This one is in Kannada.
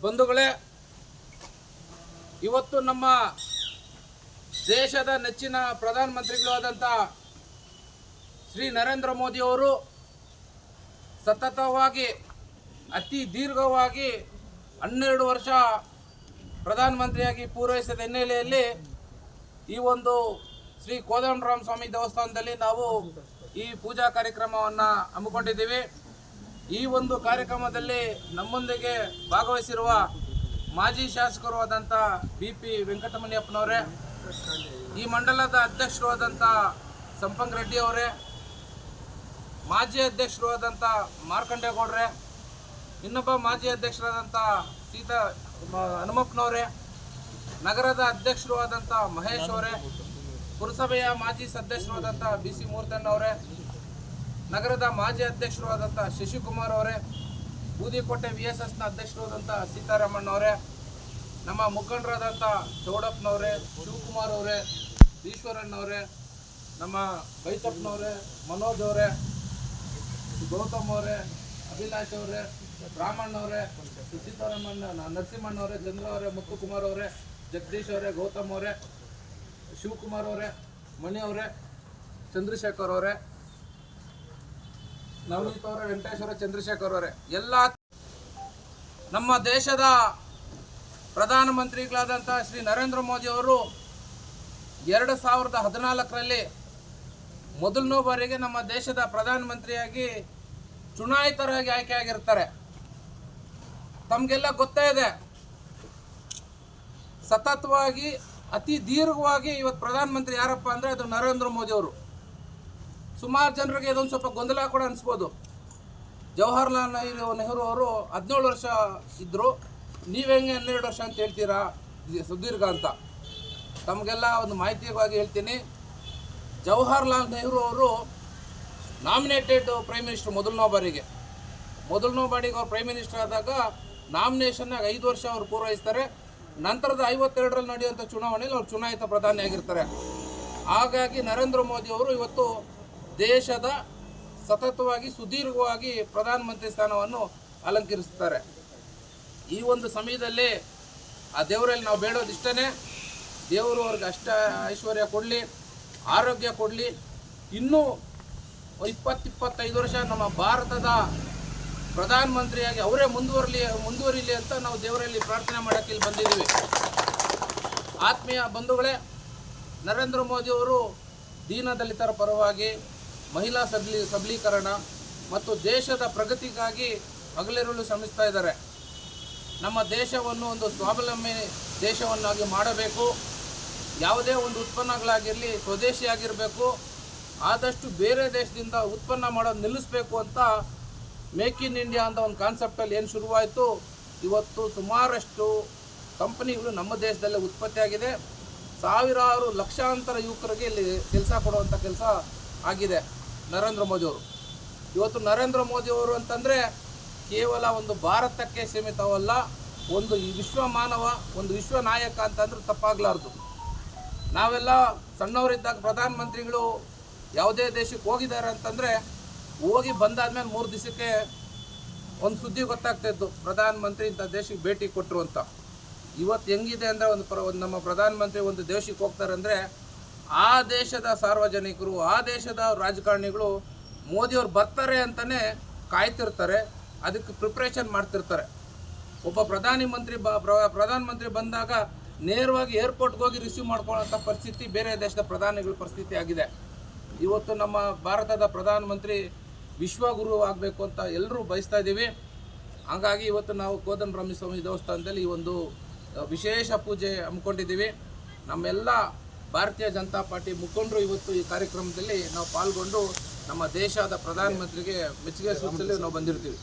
ಬಂಧುಗಳೇ, ಇವತ್ತು ನಮ್ಮ ದೇಶದ ನೆಚ್ಚಿನ ಪ್ರಧಾನಮಂತ್ರಿಗಳು ಆದಂಥ ಶ್ರೀ ನರೇಂದ್ರ ಮೋದಿಯವರು ಸತತವಾಗಿ ಅತಿ ದೀರ್ಘವಾಗಿ 12 ವರ್ಷ ಪ್ರಧಾನಮಂತ್ರಿಯಾಗಿ ಪೂರೈಸಿದ ಹಿನ್ನೆಲೆಯಲ್ಲಿ ಈ ಒಂದು ಶ್ರೀ ಕೋದಂಡರಾಮ ಸ್ವಾಮಿ ದೇವಸ್ಥಾನದಲ್ಲಿ ನಾವು ಈ ಪೂಜಾ ಕಾರ್ಯಕ್ರಮವನ್ನು ಹಮ್ಮಿಕೊಂಡಿದ್ದೀವಿ. ಈ ಒಂದು ಕಾರ್ಯಕ್ರಮದಲ್ಲಿ ನಮ್ಮೊಂದಿಗೆ ಭಾಗವಹಿಸಿರುವ ಮಾಜಿ ಶಾಸಕರು ಆದಂಥ BP ವೆಂಕಟಮಣಿಯಪ್ಪನವರೇ, ಈ ಮಂಡಲದ ಅಧ್ಯಕ್ಷರು ಆದಂಥ ಸಂಪಂಗ್ ರೆಡ್ಡಿ ಅವರೇ, ಮಾಜಿ ಅಧ್ಯಕ್ಷರು ಆದಂಥ ಮಾರ್ಕಂಡೇಗೌಡರೇ, ಇನ್ನೊಬ್ಬ ಮಾಜಿ ಅಧ್ಯಕ್ಷರಾದಂಥ ಹನುಮಪ್ಪನವರೇ, ನಗರದ ಅಧ್ಯಕ್ಷರು ಆದಂಥ ಮಹೇಶ್ ಅವರೇ, ಪುರಸಭೆಯ ಮಾಜಿ ಸದಸ್ಯರು ಆದಂಥ BC ಮೂರ್ತಣ್ಣವರೇ, ನಗರದ ಮಾಜಿ ಅಧ್ಯಕ್ಷರು ಆದಂಥ ಶಶಿಕುಮಾರ್ ಅವರೇ, ಬೂದಿಕೋಟೆ VSSನ ಅಧ್ಯಕ್ಷರು ಆದಂಥ ಸೀತಾರಾಮಣ್ಣವರೇ, ನಮ್ಮ ಮುಖಂಡರಾದಂಥ ಚೌಡಪ್ಪನವರೇ, ಶಿವಕುಮಾರ್ ಅವರೇ, ಈಶ್ವರಣ್ಣವರೇ, ನಮ್ಮ ಬೈತಪ್ಪನವರೇ, ಮನೋಜ್ ಅವರೇ, ಗೌತಮ್ ಅವರೇ, ಅಭಿಲಾಷ್ ಅವರೇ, ರಾಮಣ್ಣವರೇ, ಸೀತಾರಾಮಣ್ಣ, ನರಸಿಂಹಣ್ಣವರೇ, ಚಂದ್ರ ಅವರೇ, ಮುತ್ತುಕುಮಾರ್ ಅವರೇ, ಜಗದೀಶ್ ಅವರೇ, ಗೌತಮ್ ಅವರೇ, ಶಿವಕುಮಾರ್ ಅವರೇ, ಮಣಿ ಅವರೇ, ಚಂದ್ರಶೇಖರ್ ಅವರೇ, ನವನೀತ್ ಅವರೇ, ವೆಂಕಟೇಶ್ವರ, ಚಂದ್ರಶೇಖರ್ ಅವರೇ, ಎಲ್ಲ ನಮ್ಮ ದೇಶದ ಪ್ರಧಾನಮಂತ್ರಿಗಳಾದಂಥ ಶ್ರೀ ನರೇಂದ್ರ ಮೋದಿ ಅವರು 2014ರಲ್ಲಿ ಮೊದಲನೇ ಬಾರಿಗೆ ನಮ್ಮ ದೇಶದ ಪ್ರಧಾನಮಂತ್ರಿಯಾಗಿ ಚುನಾಯಿತರಾಗಿ ಆಯ್ಕೆಯಾಗಿರ್ತಾರೆ. ತಮಗೆಲ್ಲ ಗೊತ್ತೇ ಇದೆ, ಸತತವಾಗಿ ಅತಿ ದೀರ್ಘವಾಗಿ ಇವತ್ತು ಪ್ರಧಾನಮಂತ್ರಿ ಯಾರಪ್ಪ ಅಂದರೆ ಅದು ನರೇಂದ್ರ ಮೋದಿ ಅವರು. ಸುಮಾರು ಜನರಿಗೆ ಇದೊಂದು ಸ್ವಲ್ಪ ಗೊಂದಲ ಕೂಡ ಅನಿಸ್ಬೋದು. ಜವಾಹರ್ಲಾಲ್ ನೆಹರು ಅವರು 17 ವರ್ಷ ಇದ್ದರು, ನೀವು ಹೆಂಗೆ 12 ವರ್ಷ ಅಂತ ಹೇಳ್ತೀರಾ ಸುದೀರ್ಘ ಅಂತ. ತಮಗೆಲ್ಲ ಒಂದು ಮಾಹಿತಿಯಾಗಿ ಹೇಳ್ತೀನಿ. ಜವಾಹರ್ಲಾಲ್ ನೆಹರು ಅವರು ನಾಮಿನೇಟೆಡ್ ಪ್ರೈಮ್ ಮಿನಿಸ್ಟರ್ ಮೊದಲನೇ ಬಾರಿಗೆ ಅವ್ರು ಪ್ರೈಮ್ ಮಿನಿಸ್ಟರ್ ಆದಾಗ ನಾಮಿನೇಷನ್ನಾಗ 5 ವರ್ಷ ಅವರು ಪೂರೈಸ್ತಾರೆ. ನಂತರದ 52ರಲ್ಲಿ ನಡೆಯುವಂಥ ಚುನಾವಣೆಯಲ್ಲಿ ಅವರು ಚುನಾಯಿತ ಪ್ರಧಾನಿಯಾಗಿರ್ತಾರೆ. ಹಾಗಾಗಿ ನರೇಂದ್ರ ಮೋದಿ ಅವರು ಇವತ್ತು ದೇಶದ ಸತತವಾಗಿ ಸುದೀರ್ಘವಾಗಿ ಪ್ರಧಾನಮಂತ್ರಿ ಸ್ಥಾನವನ್ನು ಅಲಂಕರಿಸುತ್ತಾರೆ. ಈ ಒಂದು ಸಮಯದಲ್ಲಿ ಆ ದೇವರಲ್ಲಿ ನಾವು ಬೇಡೋದಿಷ್ಟೇ, ದೇವರು ಅವ್ರಿಗೆ ಐಶ್ವರ್ಯ ಕೊಡಲಿ, ಆರೋಗ್ಯ ಕೊಡಲಿ, ಇನ್ನೂ 20-25 ವರ್ಷ ನಮ್ಮ ಭಾರತದ ಪ್ರಧಾನಮಂತ್ರಿಯಾಗಿ ಅವರೇ ಮುಂದುವರಿಲಿ ಅಂತ ನಾವು ದೇವರಲ್ಲಿ ಪ್ರಾರ್ಥನೆ ಮಾಡೋಕ್ಕೆ ಇಲ್ಲಿ ಬಂದಿದ್ದೀವಿ. ಆತ್ಮೀಯ ಬಂಧುಗಳೇ, ನರೇಂದ್ರ ಮೋದಿಯವರು ದೀನದಲಿತರ ಪರವಾಗಿ ಮಹಿಳಾ ಸಬಲೀಕರಣ ಮತ್ತು ದೇಶದ ಪ್ರಗತಿಗಾಗಿ ಹಗಲಿರುಳು ಶ್ರಮಿಸ್ತಾ ಇದ್ದಾರೆ. ನಮ್ಮ ದೇಶವನ್ನು ಒಂದು ಸ್ವಾವಲಂಬಿ ದೇಶವನ್ನಾಗಿ ಮಾಡಬೇಕು. ಯಾವುದೇ ಒಂದು ಉತ್ಪನ್ನಗಳಾಗಿರಲಿ ಸ್ವದೇಶಿಯಾಗಿರಬೇಕು. ಆದಷ್ಟು ಬೇರೆ ದೇಶದಿಂದ ಉತ್ಪನ್ನ ಮಾಡೋದು ನಿಲ್ಲಿಸಬೇಕು ಅಂತ ಮೇಕ್ ಇನ್ ಇಂಡಿಯಾ ಅಂತ ಒಂದು ಕಾನ್ಸೆಪ್ಟಲ್ಲಿ ಏನು ಶುರುವಾಯಿತು, ಇವತ್ತು ಸುಮಾರಷ್ಟು ಕಂಪನಿಗಳು ನಮ್ಮ ದೇಶದಲ್ಲೇ ಉತ್ಪತ್ತಿಯಾಗಿದೆ. ಸಾವಿರಾರು ಲಕ್ಷಾಂತರ ಯುವಕರಿಗೆ ಇಲ್ಲಿ ಕೆಲಸ ಕೊಡುವಂಥ ಕೆಲಸ ಆಗಿದೆ ನರೇಂದ್ರ ಮೋದಿಯವರು. ಇವತ್ತು ನರೇಂದ್ರ ಮೋದಿಯವರು ಅಂತಂದರೆ ಕೇವಲ ಒಂದು ಭಾರತಕ್ಕೆ ಸೀಮಿತವಲ್ಲ, ಒಂದು ವಿಶ್ವ ಮಾನವ, ಒಂದು ವಿಶ್ವ ನಾಯಕ ಅಂತಂದ್ರೆ ತಪ್ಪಾಗಲಾರ್ದು. ನಾವೆಲ್ಲ ಸಣ್ಣವರಿದ್ದಾಗ ಪ್ರಧಾನಮಂತ್ರಿಗಳು ಯಾವುದೇ ದೇಶಕ್ಕೆ ಹೋಗಿದ್ದಾರೆ ಅಂತಂದರೆ ಹೋಗಿ ಬಂದಾದ್ಮೇಲೆ 3 ದಿವಸಕ್ಕೆ ಒಂದು ಸುದ್ದಿ ಗೊತ್ತಾಗ್ತಾಯಿತ್ತು, ಪ್ರಧಾನಮಂತ್ರಿ ಇಂಥ ದೇಶಕ್ಕೆ ಭೇಟಿ ಕೊಟ್ಟರು ಅಂತ. ಇವತ್ತು ಹೆಂಗಿದೆ ಅಂದರೆ ಒಂದು ನಮ್ಮ ಪ್ರಧಾನಮಂತ್ರಿ ಒಂದು ದೇಶಕ್ಕೆ ಹೋಗ್ತಾರೆ ಅಂದರೆ ಆ ದೇಶದ ಸಾರ್ವಜನಿಕರು, ಆ ದೇಶದ ರಾಜಕಾರಣಿಗಳು ಮೋದಿಯವ್ರು ಬರ್ತಾರೆ ಅಂತಲೇ ಕಾಯ್ತಿರ್ತಾರೆ, ಅದಕ್ಕೆ ಪ್ರಿಪ್ರೇಷನ್ ಮಾಡ್ತಿರ್ತಾರೆ. ಒಬ್ಬ ಪ್ರಧಾನಮಂತ್ರಿ ಬಂದಾಗ ನೇರವಾಗಿ ಏರ್ಪೋರ್ಟ್ಗೆ ಹೋಗಿ ರಿಸೀವ್ ಮಾಡ್ಕೊಳ್ಳೋಂಥ ಪರಿಸ್ಥಿತಿ ಬೇರೆ ದೇಶದ ಪ್ರಧಾನಿಗಳ ಪರಿಸ್ಥಿತಿ ಆಗಿದೆ. ಇವತ್ತು ನಮ್ಮ ಭಾರತದ ಪ್ರಧಾನಮಂತ್ರಿ ವಿಶ್ವಗುರು ಆಗಬೇಕು ಅಂತ ಎಲ್ಲರೂ ಬಯಸ್ತಾ ಇದ್ದೀವಿ. ಹಾಗಾಗಿ ಇವತ್ತು ನಾವು ಕೋದಂಡರಾಮ ಸ್ವಾಮಿ ದೇವಸ್ಥಾನದಲ್ಲಿ ಈ ಒಂದು ವಿಶೇಷ ಪೂಜೆ ಹಮ್ಮಿಕೊಂಡಿದ್ದೀವಿ. ನಮ್ಮೆಲ್ಲ ಭಾರತೀಯ ಜನತಾ ಪಾರ್ಟಿ ಮುಖಂಡರು ಇವತ್ತು ಈ ಕಾರ್ಯಕ್ರಮದಲ್ಲಿ ನಾವು ಪಾಲ್ಗೊಂಡು ನಮ್ಮ ದೇಶದ ಪ್ರಧಾನಮಂತ್ರಿಗೆ ಮೆಚ್ಚುಗೆ ಸೂಚಿಸಲು ನಾವು ಬಂದಿರ್ತೀವಿ.